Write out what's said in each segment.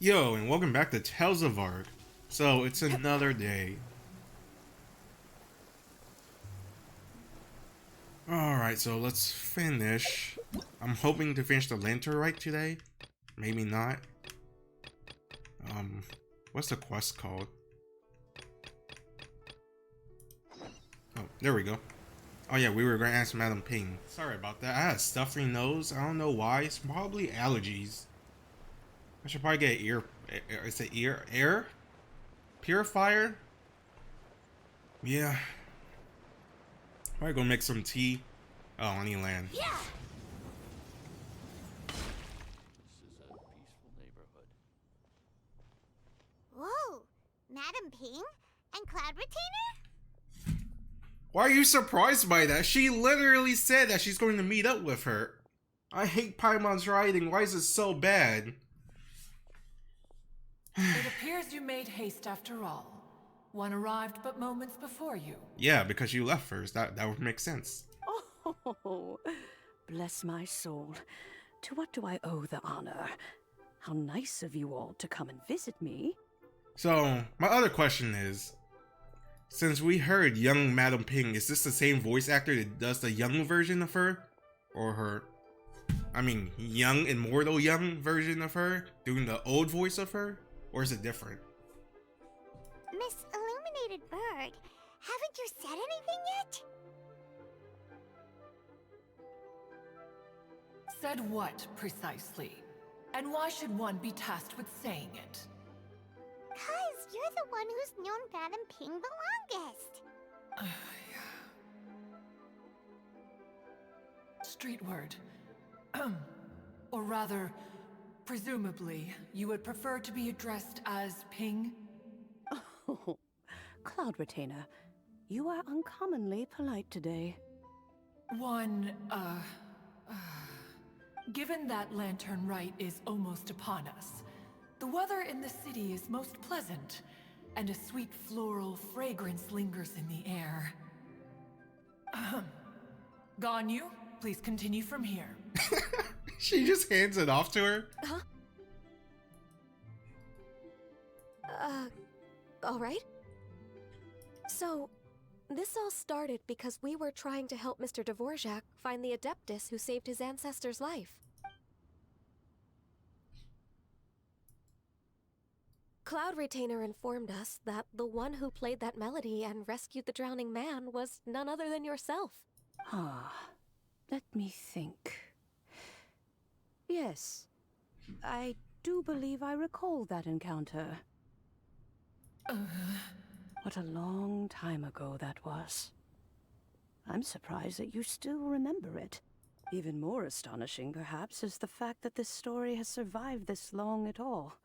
Yo, and welcome back to Talesofark. So, it's another day. Alright, so let's finish. I'm hoping to finish the lantern right today. Maybe not. What's the quest called? Oh, there we go. Oh yeah, we were going to ask Madam Ping. Sorry about that. I had a stuffy nose. I don't know why. It's probably allergies. I should probably get is it air purifier? Yeah. Probably go make some tea. Oh, I need land. Yeah. This is a peaceful neighborhood. Whoa, Madam Ping and Cloud Retainer? Why are you surprised by that? She literally said that she's going to meet up with her. I hate Paimon's writing. Why is it so bad? It appears you made haste after all. One arrived but moments before you. Yeah, because you left first. That would make sense. Oh, bless my soul. To what do I owe the honor? How nice of you all to come and visit me. So, my other question is, since we heard young Madam Ping, is this the same voice actor that does the young version of her? Or her, young, immortal young version of her, doing the old voice of her? Or is it different? Miss Illuminated Bird, haven't you said anything yet? Said what, precisely? And why should one be tasked with saying it? 'Cause you're the one who's known Madam Ping the longest. Street word. Or rather, presumably, you would prefer to be addressed as Ping? Oh, Cloud Retainer, you are uncommonly polite today. Given that Lantern Rite is almost upon us, the weather in the city is most pleasant, and a sweet floral fragrance lingers in the air. Ganyu, please continue from here. She just hands it off to her? Alright. So, this all started because we were trying to help Mr. Dvorak find the Adeptus who saved his ancestor's life. Cloud Retainer informed us that the one who played that melody and rescued the drowning man was none other than yourself. Let me think. Yes, I do believe I recall that encounter. What a long time ago that was. I'm surprised that you still remember it. Even more astonishing, perhaps, is the fact that this story has survived this long at all,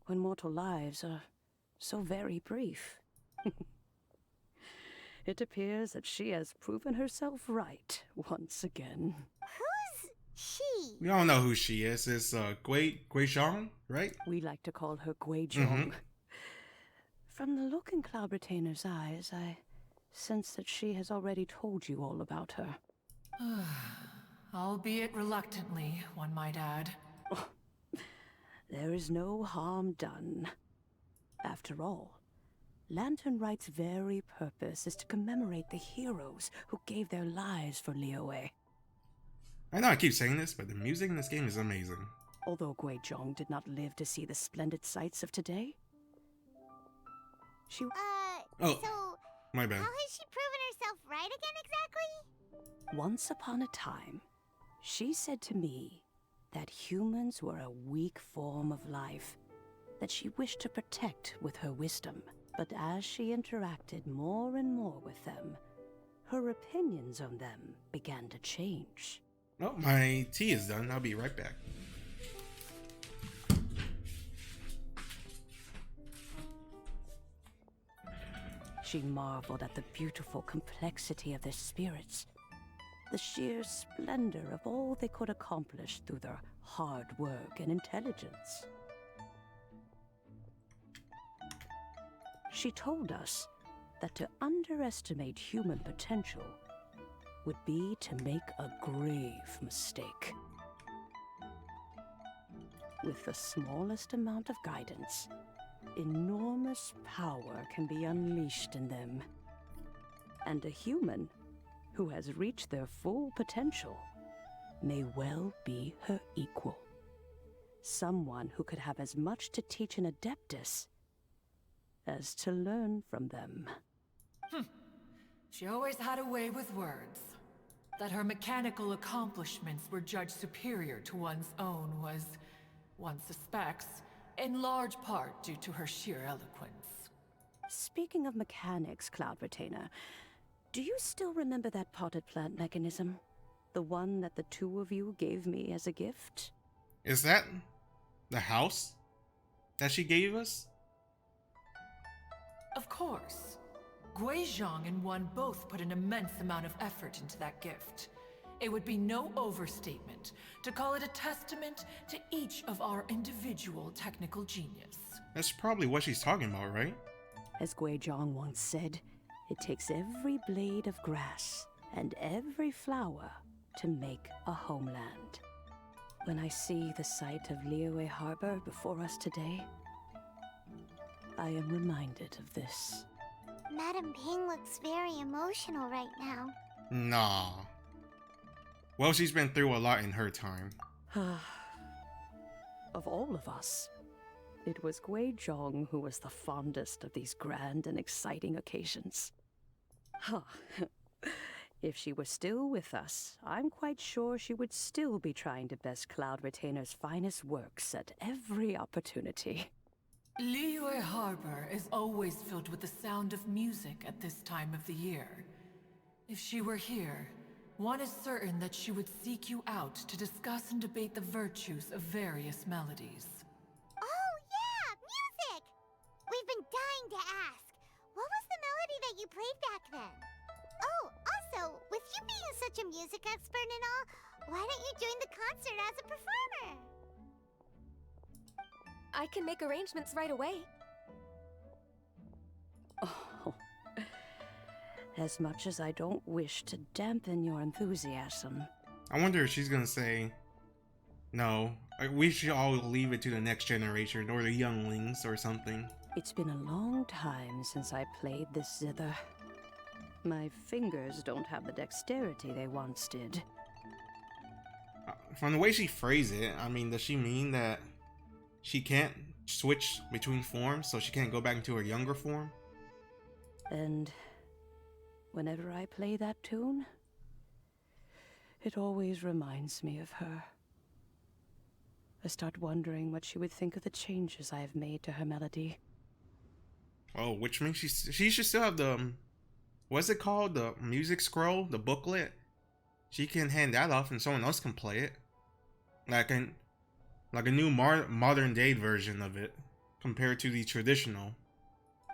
when mortal lives are so very brief. It appears that she has proven herself right once again. Who's she? We all know who she is. It's Gui Zhang, right? We like to call her Guizhong. From the look in Cloud Retainer's eyes, I sense that she has already told you all about her. Albeit reluctantly, one might add. There is no harm done. After all, Lantern Rite's very purpose is to commemorate the heroes who gave their lives for Liyue. I know I keep saying this, but the music in this game is amazing. Although Guizhong did not live to see the splendid sights of today, she... Oh, So, my bad. how has she proven herself right again exactly? Once upon a time, she said to me that humans were a weak form of life that she wished to protect with her wisdom. But as she interacted more and more with them, her opinions on them began to change. Oh, my tea is done. I'll be right back. She marveled at the beautiful complexity of their spirits, the sheer splendor of all they could accomplish through their hard work and intelligence. She told us that to underestimate human potential would be to make a grave mistake. with the smallest amount of guidance, enormous power can be unleashed in them. And a human who has reached their full potential may well be her equal. Someone who could have as much to teach an Adeptus as to learn from them. She always had a way with words. That her mechanical accomplishments were judged superior to one's own was, one suspects, in large part due to her sheer eloquence. Speaking of mechanics, Cloud Retainer, do you still remember that potted plant mechanism? The one that the two of you gave me as a gift? Is that the house that she gave us? Of course. Guizhong and one both put an immense amount of effort into that gift. It would be no overstatement to call it a testament to each of our individual technical genius. That's probably what she's talking about, right? As Guizhong once said, it takes every blade of grass and every flower to make a homeland. When I see the sight of Liyue Harbor before us today, I am reminded of this. Madam Ping looks very emotional right now. Nah. Well, she's been through a lot in her time. Of all of us, it was Guizhong who was the fondest of these grand and exciting occasions. If she were still with us, I'm quite sure she would still be trying to best Cloud Retainer's finest works at every opportunity. Liyue Harbor is always filled with the sound of music at this time of the year. If she were here, one is certain that she would seek you out to discuss and debate the virtues of various melodies. Oh yeah, music! We've been dying to ask. What was the melody that you played back then? Oh, also, with you being such a music expert and all, why don't you join the concert as a performer? I can make arrangements right away. Oh, as much as I don't wish to dampen your enthusiasm. I wonder if she's gonna say, no, we should all leave it to the next generation or the younglings or something. It's been a long time since I played this zither. My fingers don't have the dexterity they once did. From the way she phrased it, I mean, does she mean that she can't switch between forms, so she can't go back into her younger form? And whenever I play that tune, it always reminds me of her. I start wondering what she would think of the changes I have made to her melody. Oh, which means she should still have the, what's it called? The music scroll, the booklet. She can hand that off and someone else can play it. Like a new modern day version of it, compared to the traditional.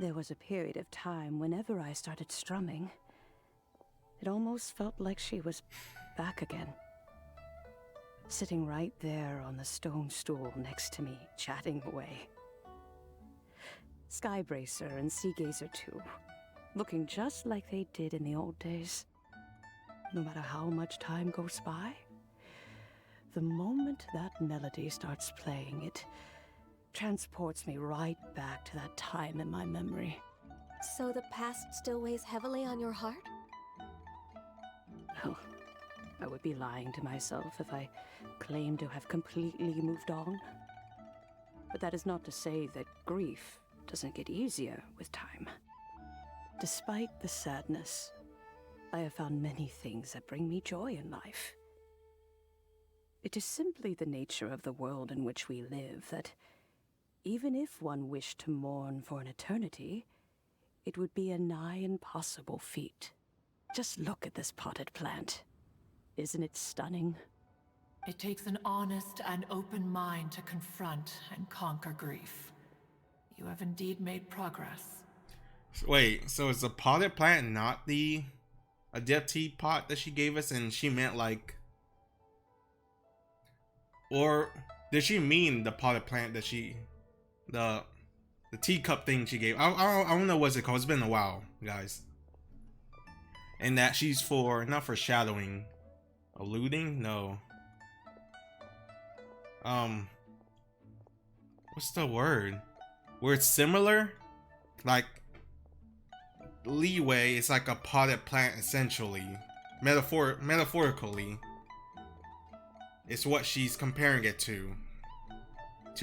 There was a period of time whenever I started strumming, it almost felt like she was back again. Sitting right there on the stone stool next to me, chatting away. Skybracer and Seagazer too, looking just like they did in the old days. No matter how much time goes by, the moment that melody starts playing, it transports me right back to that time in my memory. So the past still weighs heavily on your heart? Oh, I would be lying to myself if I claimed to have completely moved on. But that is not to say that grief doesn't get easier with time. Despite the sadness, I have found many things that bring me joy in life. It is simply the nature of the world in which we live that, even if one wished to mourn for an eternity, it would be a nigh impossible feat. Just look at this potted plant. Isn't it stunning? It takes an honest and open mind to confront and conquer grief. You have indeed made progress. Wait, so is the potted plant not the Adepti pot that she gave us, and she meant like, or did she mean the potted plant that she, the teacup thing she gave? I don't know what's it called. It's been a while, guys. And that she's for, not for shadowing, alluding? No. what's the word? Where it's similar? Like, Liyue is like a potted plant essentially. Metaphorically. It's what she's comparing it to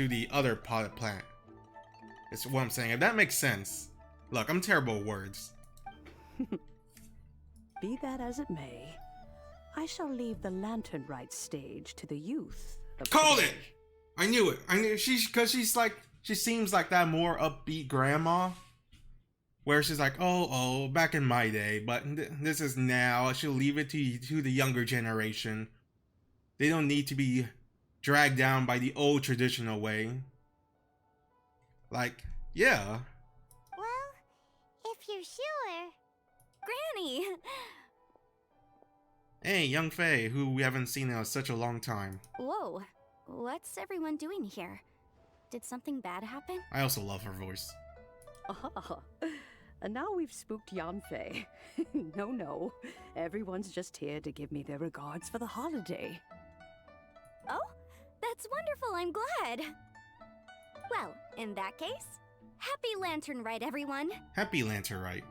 the other potted plant. It's what I'm saying. If that makes sense. Look, I'm terrible with words. Be that as it may, I shall leave the lantern rite stage to the youth. Called it! I knew it. I knew because she seems like that more upbeat grandma. Where she's like, oh, back in my day, but this is now. She'll leave it to the younger generation. They don't need to be dragged down by the old traditional way. Like, yeah. Well, if you're sure. Granny! Hey, Yanfei, who we haven't seen in such a long time. Whoa, what's everyone doing here? Did something bad happen? I also love her voice. Ah, and now we've spooked Yanfei. No, everyone's just here to give me their regards for the holiday. Oh, that's wonderful, I'm glad. Well, in that case, happy Lantern Rite, everyone. Happy Lantern Rite.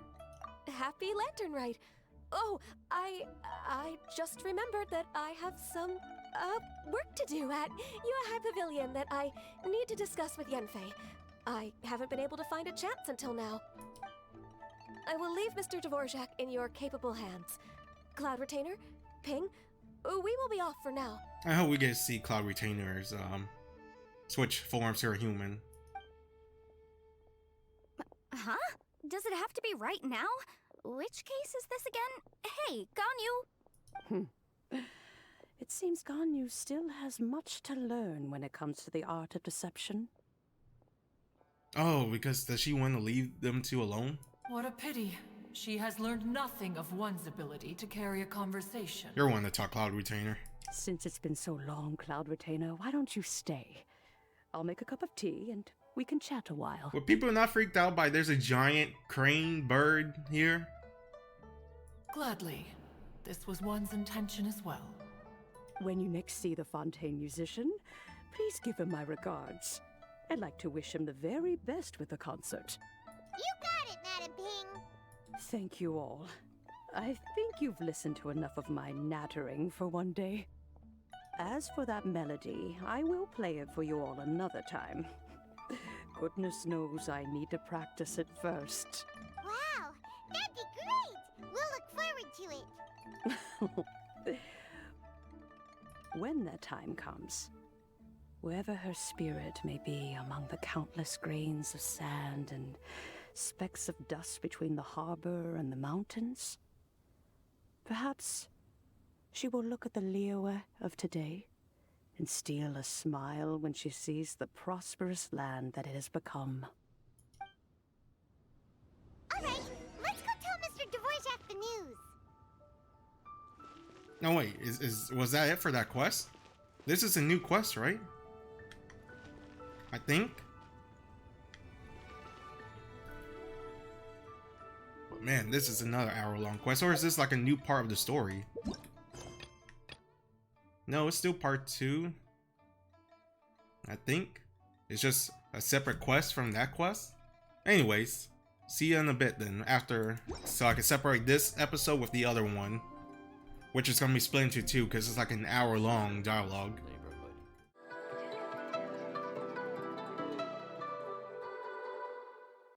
Happy Lantern Rite. Oh, I just remembered that I have some work to do at Yuehai Pavilion that I need to discuss with Yanfei. I haven't been able to find a chance until now. I will leave Mr. Dvorak in your capable hands. Cloud Retainer, Ping, we will be off for now. I hope we get to see Cloud Retainer's switch forms to a human. Huh? Does it have to be right now? Which case is this again? Hey, Ganyu! It seems Ganyu still has much to learn when it comes to the art of deception. Oh, because does she want to leave them two alone? What a pity. She has learned nothing of one's ability to carry a conversation. You're one to talk, Cloud Retainer. Since it's been so long, Cloud Retainer, why don't you stay? I'll make a cup of tea and we can chat a while. Were people not freaked out by there's a giant crane bird here? Gladly. This was one's intention as well. When you next see the Fontaine musician, please give him my regards. I'd like to wish him the very best with the concert. You got it, Madam Ping. Thank you all. I think you've listened to enough of my nattering for one day. As for that melody, I will play it for you all another time. Goodness knows I need to practice it first. Wow, that'd be great. We'll look forward to it. When that time comes, wherever her spirit may be among the countless grains of sand and specks of dust between the harbor and the mountains, perhaps she will look at the Liyue of today and steal a smile when she sees the prosperous land that it has become. All right, let's go tell Mr. Dvorak the news. No, wait, was that it for that quest? This is a new quest, right? I think. Man, this is another hour-long quest, or is this like a new part of the story? No, it's still part 2. I think. It's just a separate quest from that quest. Anyways, see you in a bit then, after, so I can separate this episode with the other one. Which is going to be split into 2, because it's like an hour-long dialogue.